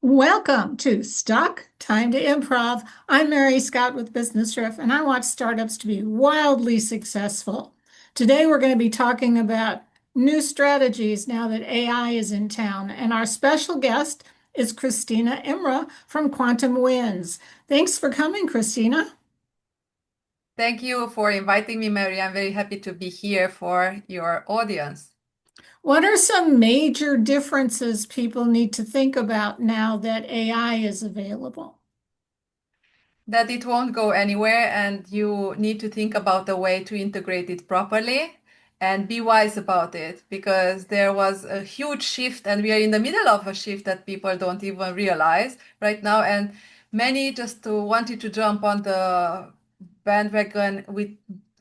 Welcome to Stuck Time to Improv. I'm Mary Scott with Business Riff, and I want startups to be wildly successful. Today, we're going to be talking about new strategies now that AI is in town, and our special guest is Christina Imre from Quantum Winds. Thanks for coming, Christina. Thank you for inviting me, Mary. I'm very happy to be here for your audience. What are some major differences people need to think about now that AI is available? That it won't go anywhere, and you need to think about a way to integrate it properly and be wise about it because there was a huge shift, and we are in the middle of a shift that people don't even realize right now. And many just wanted to jump on the bandwagon with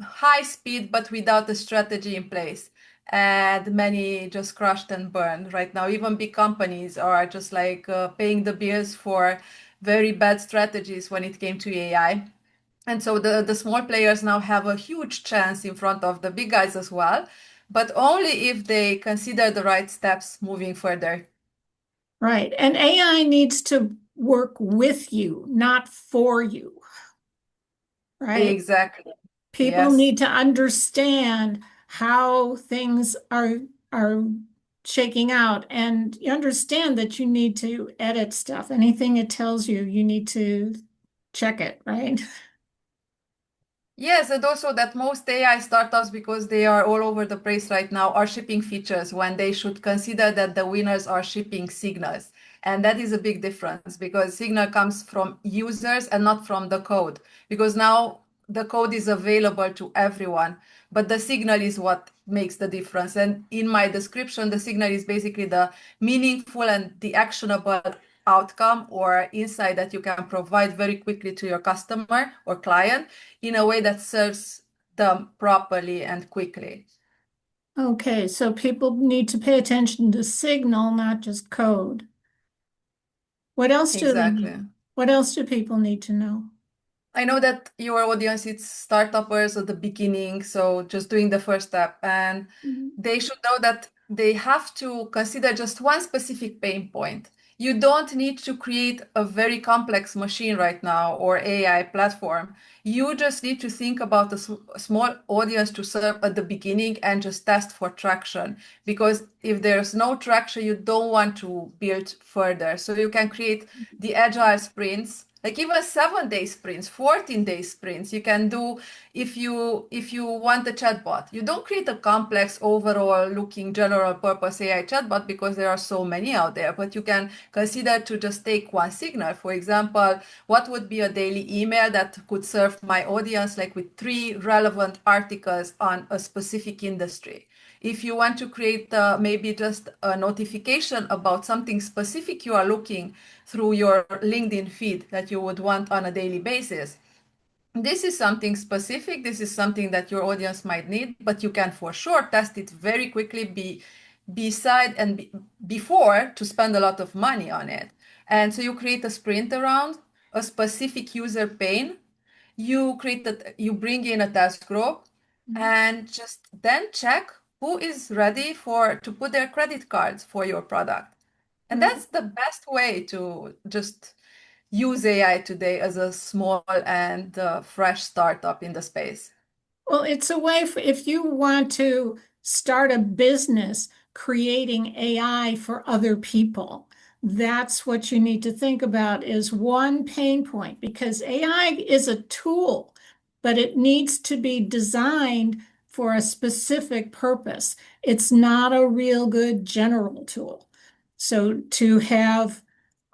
high speed but without a strategy in place. And many just crushed and burned right now. Even big companies are just like paying the bills for very bad strategies when it came to AI. And so the small players now have a huge chance in front of the big guys as well, but only if they consider the right steps moving further. Right. And AI needs to work with you, not for you, right? Exactly. People Yes. need to understand how things are shaking out, and you understand that you need to edit stuff. Anything it tells you, you need to check it, right? Yes, and also that most AI startups, because they are all over the place right now, are shipping features when they should consider that the winners are shipping signals. And that is a big difference because signal comes from users and not from the code. Because now the code is available to everyone, but the signal is what makes the difference. And in my description, the signal is basically the meaningful and the actionable outcome or insight that you can provide very quickly to your customer or client in a way that serves them properly and quickly. Okay, so people need to pay attention to signal, not just code. What else do they need? Exactly. What else do people need to know? I know that your audience is startuppers at the beginning, so just doing the first step, and Mhm. they should know that they have to consider just one specific pain point. You don't need to create a very complex machine right now or AI platform. You just need to think about a small audience to serve at the beginning and just test for traction. Because if there's no traction, you don't want to build further. So you can create the agile sprints, like even 7 day sprints, 14-day sprints you can do. If you want a chatbot, you don't create a complex overall looking general purpose AI chatbot because there are so many out there, but you can consider to just take one signal. For example, what would be a daily email that could serve my audience, like with 3 relevant articles on a specific industry. If you want to create maybe just a notification about something specific you are looking through your LinkedIn feed that you would want on a daily basis. This is something specific. This is something that your audience might need, but you can for sure test it very quickly beside and before to spend a lot of money on it. And so you create a sprint around a specific user pain. You bring in a task group and just then check who is ready for to put their credit cards for your product. And Right. that's the best way to just use AI today as a small and fresh startup in the space. Well, it's a way for if you want to start a business creating AI for other people, that's what you need to think about is one pain point because AI is a tool, but it needs to be designed for a specific purpose. It's not a real good general tool. So to have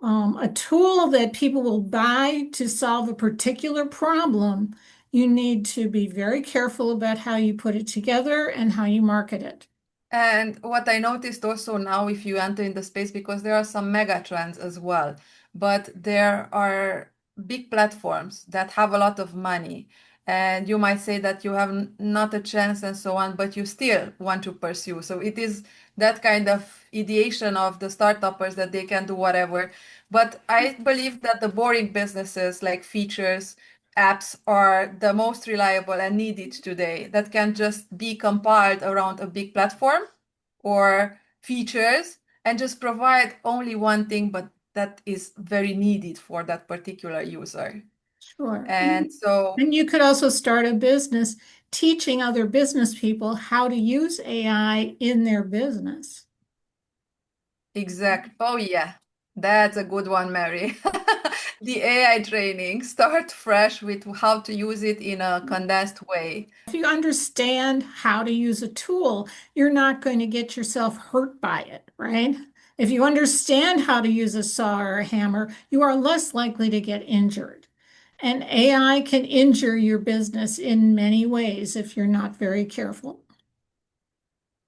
a tool that people will buy to solve a particular problem, you need to be very careful about how you put it together and how you market it. And what I noticed also now, if you enter in the space, because there are some mega trends as well, but there are big platforms that have a lot of money. And you might say that you have not a chance and so on, but you still want to pursue. So it is that kind of ideation of the startuppers that they can do whatever. But I believe that the boring businesses like features, apps are the most reliable and needed today that can just be compiled around a big platform or features and just provide only one thing, but that is very needed for that particular user. Sure. And so And you could also start a business teaching other business people how to use AI in their business. oh yeah, that's a good one, Mary. The AI training, start fresh with how to use it in a condensed way. If you understand how to use a tool, you're not going to get yourself hurt by it, right? If you understand how to use a saw or a hammer, you are less likely to get injured. And AI can injure your business in many ways if you're not very careful.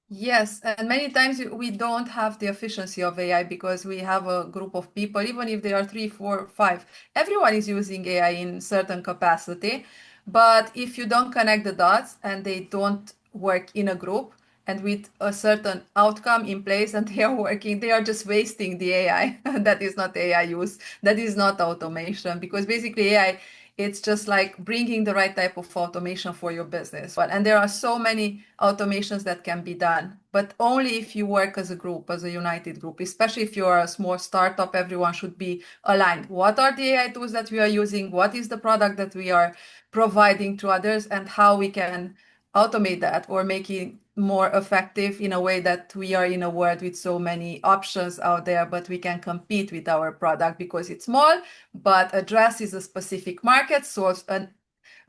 Yes, and many times we don't have the efficiency of AI because we have a group of people, even if there are three, four, five, everyone is using AI in certain capacity. But if you don't connect the dots and they don't work in a group and with a certain outcome in place and they are working, they are just wasting the AI. That is not AI use. That is not automation because basically AI, it's just like bringing the right type of automation for your business. And there are so many automations that can be done, but only if you work as a group, as a united group, especially if you are a small startup, everyone should be aligned. What are the AI tools that we are using? What is the product that we are providing to others and how we can automate that or make it more effective in a way that we are in a world with so many options out there, but we can compete with our product because it's small, but addresses a specific market, solves a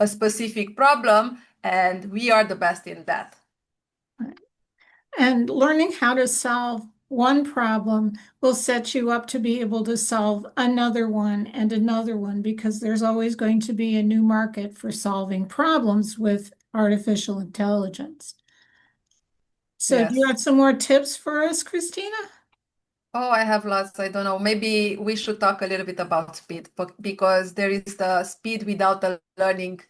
specific problem, and we are the best in that. And learning how to solve one problem will set you up to be able to solve another one because there's always going to be a new market for solving problems with artificial intelligence. So, do you Yes. have some more tips for us, Christina? Oh, I have lots. I don't know. Maybe we should talk a little bit about speed because there is the speed without a learning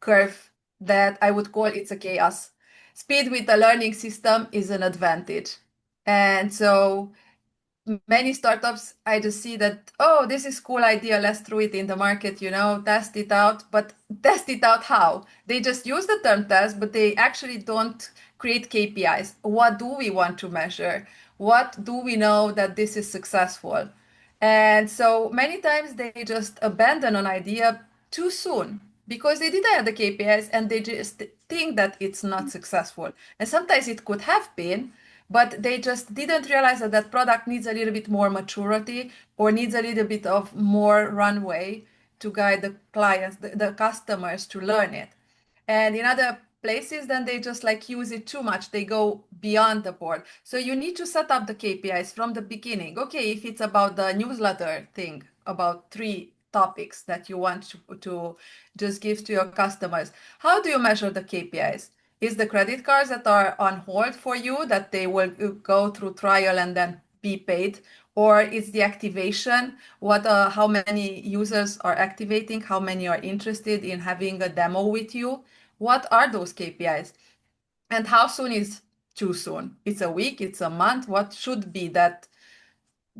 curve that I would call it's a chaos. Speed with a learning system is an advantage. And so many startups, I just see that, oh, this is cool idea, let's throw it in the market, test it out. But test it out how? They just use the term test, but they actually don't create KPIs. What do we want to measure? What do we know that this is successful? And so many times they just abandon an idea too soon because they didn't have the KPIs and they just think that it's not successful. And sometimes it could have been, but they just didn't realize that that product needs a little bit more maturity or needs a little bit of more runway to guide the clients, the customers to learn it. And in other places, then they just like use it too much. They go beyond the board. So you need to set up the KPIs from the beginning. Okay, if it's about the newsletter thing, about three topics that you want to just give to your customers, how do you measure the KPIs? Is the credit cards that are on hold for you that they will go through trial and then be paid? Or is the activation how many users are activating, how many are interested in having a demo with you? What are those KPIs? And how soon is too soon? It's a week, it's a month. What should be that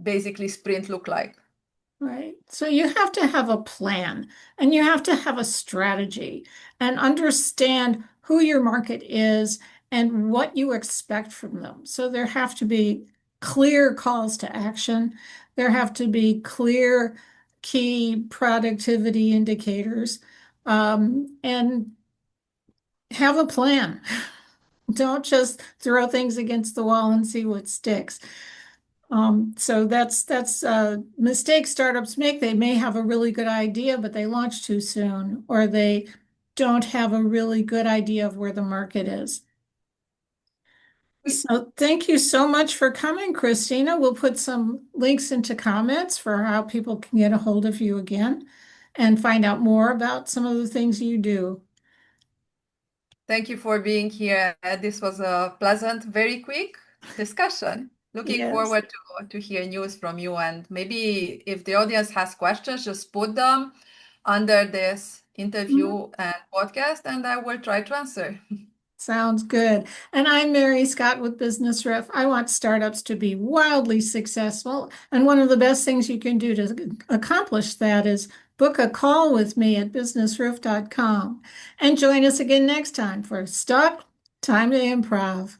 basically sprint look like? Right. So you have to have a plan and you have to have a strategy and understand who your market is and what you expect from them. So there have to be clear calls to action. There have to be clear key productivity indicators, and have a plan. Don't just throw things against the wall and see what sticks. So that's a mistake startups make. They may have a really good idea, but they launch too soon, or they don't have a really good idea of where the market is. So thank you so much for coming, Christina. We'll put some links into comments for how people can get a hold of you again and find out more about some of the things you do. Thank you for being here. This was a pleasant, very quick discussion. Looking Yes. forward to hear news from you. And maybe if the audience has questions, just put them under this Mhm. interview and podcast, and I will try to answer. Sounds good. And I'm Mary Scott with Business Riff. I want startups to be wildly successful. And one of the best things you can do to accomplish that is book a call with me at businessriff.com and join us again next time for Stop Time to Improv.